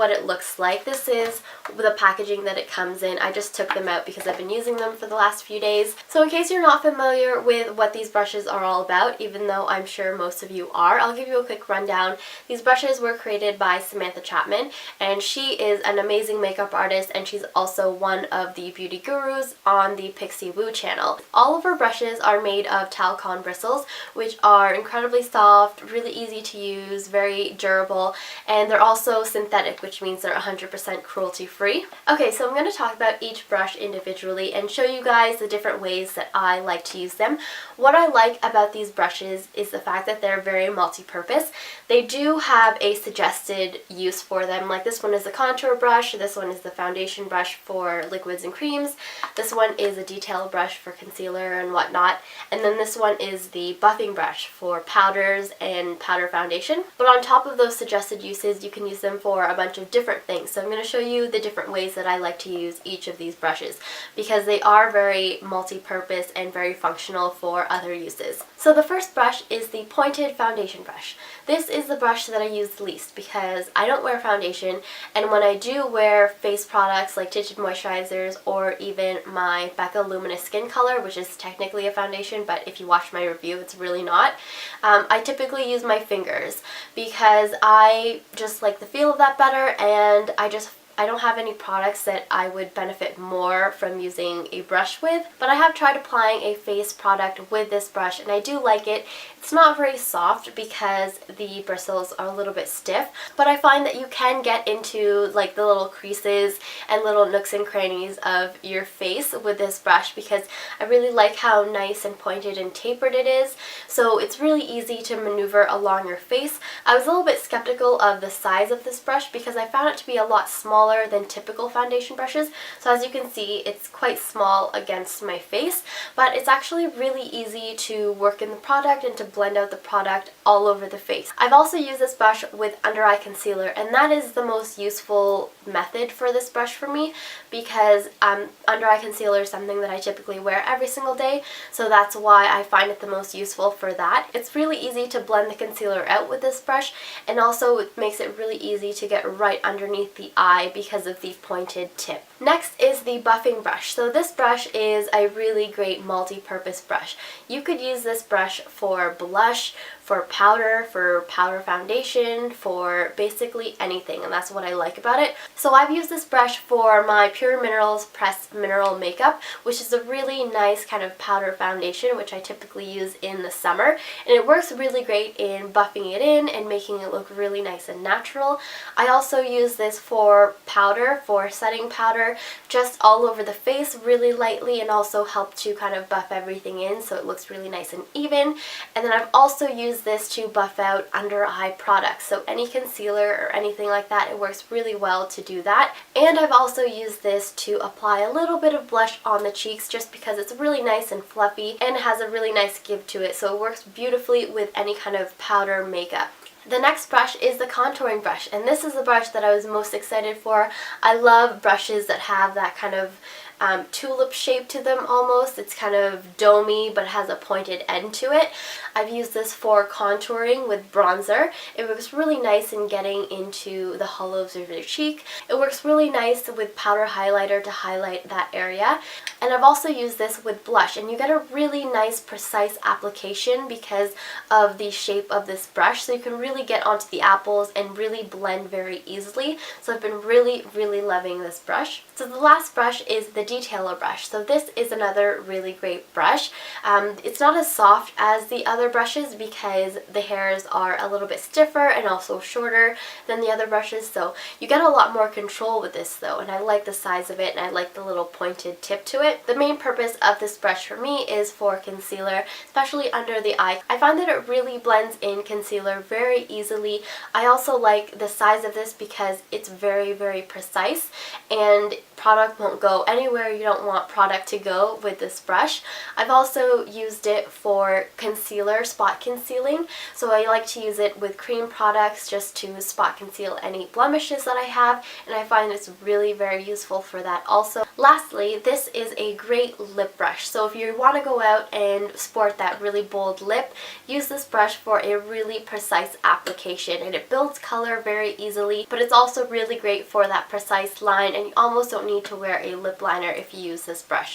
what it looks like. This is the packaging that it comes in. I just took them out because I've been using them for the last few days. So in case you're not familiar with what these brushes are all about, even though I'm sure most of you are, I'll give you a quick rundown. These brushes were created by Samantha Chapman, and she is an amazing makeup artist, and she's also one of the beauty gurus on the Pixie Woo channel. All of her brushes are made of Talcon bristles, which are incredibly soft, really easy to use, very durable, and they're also synthetic, which means they're 100% cruelty-free. Okay, so I'm going to talk about each brush individually and show you guys the different ways that I like to use them. What I like about these brushes is the fact that they're very multi-purpose. They do have a suggested use for them, like this one is a contour brush, this one is the foundation brush for liquids and creams, this one is a detail brush for concealer and whatnot, and then this one is the buffing brush for powders and powder foundation. But on top of those suggested uses, you can use them for a bunch of different things. So I'm going to show you the different ways that I like to use each of these brushes because they are very multi-purpose and very functional for other uses. So the first brush is the pointed foundation brush. This is the brush that I use the least because I don't wear foundation, and when I do wear face products like tinted moisturizers or even my Becca Luminous Skin Color, which is technically a foundation, but if you watch my review it's really not, I typically use my fingers because I just like the feel of that better, and I don't have any products that I would benefit more from using a brush with, but I have tried applying a face product with this brush and I do like it. It's not very soft because the bristles are a little bit stiff, but I find that you can get into like the little creases and little nooks and crannies of your face with this brush because I really like how nice and pointed and tapered it is, so it's really easy to maneuver along your face. I was a little bit skeptical of the size of this brush because I found it to be a lot smaller than typical foundation brushes, so as you can see it's quite small against my face, but it's actually really easy to work in the product and to blend out the product all over the face. I've also used this brush with under eye concealer, and that is the most useful method for this brush for me because under eye concealer is something that I typically wear every single day, so that's why I find it the most useful for that. It's really easy to blend the concealer out with this brush, and also it makes it really easy to get right underneath the eye because of the pointed tip. Next is the buffing brush. So this brush is a really great multi-purpose brush. You could use this brush for blush, for powder foundation, for basically anything, and that's what I like about it. So I've used this brush for my Pure Minerals Pressed Mineral Makeup, which is a really nice kind of powder foundation, which I typically use in the summer, and it works really great in buffing it in and making it look really nice and natural. I also use this for powder, for setting powder, just all over the face really lightly, and also help to kind of buff everything in so it looks really nice and even. And then I've also used this to buff out under eye products, so any concealer or anything like that, it works really well to do that. And I've also used this to apply a little bit of blush on the cheeks just because it's really nice and fluffy and has a really nice give to it, so it works beautifully with any kind of powder makeup. The next brush is the contouring brush, and this is the brush that I was most excited for. I love brushes that have that kind of tulip shape to them almost. It's kind of domey but has a pointed end to it. I've used this for contouring with bronzer. It works really nice in getting into the hollows of your cheek. It works really nice with powder highlighter to highlight that area. And I've also used this with blush, and you get a really nice precise application because of the shape of this brush, so you can really get onto the apples and really blend very easily. So I've been really loving this brush. So the last brush is the detailer brush. So this is another really great brush. It's not as soft as the other brushes because the hairs are a little bit stiffer and also shorter than the other brushes, so you get a lot more control with this though, and I like the size of it and I like the little pointed tip to it. The main purpose of this brush for me is for concealer, especially under the eye. I find that it really blends in concealer very easily. I also like the size of this because it's very precise, and product won't go anywhere anywhere you don't want product to go with this brush. I've also used it for concealer, spot concealing, so I like to use it with cream products just to spot conceal any blemishes that I have, and I find it's really very useful for that also. Lastly, this is a great lip brush, so if you want to go out and sport that really bold lip, use this brush for a really precise application, and it builds color very easily, but it's also really great for that precise line, and you almost don't need to wear a lip liner if you use this brush.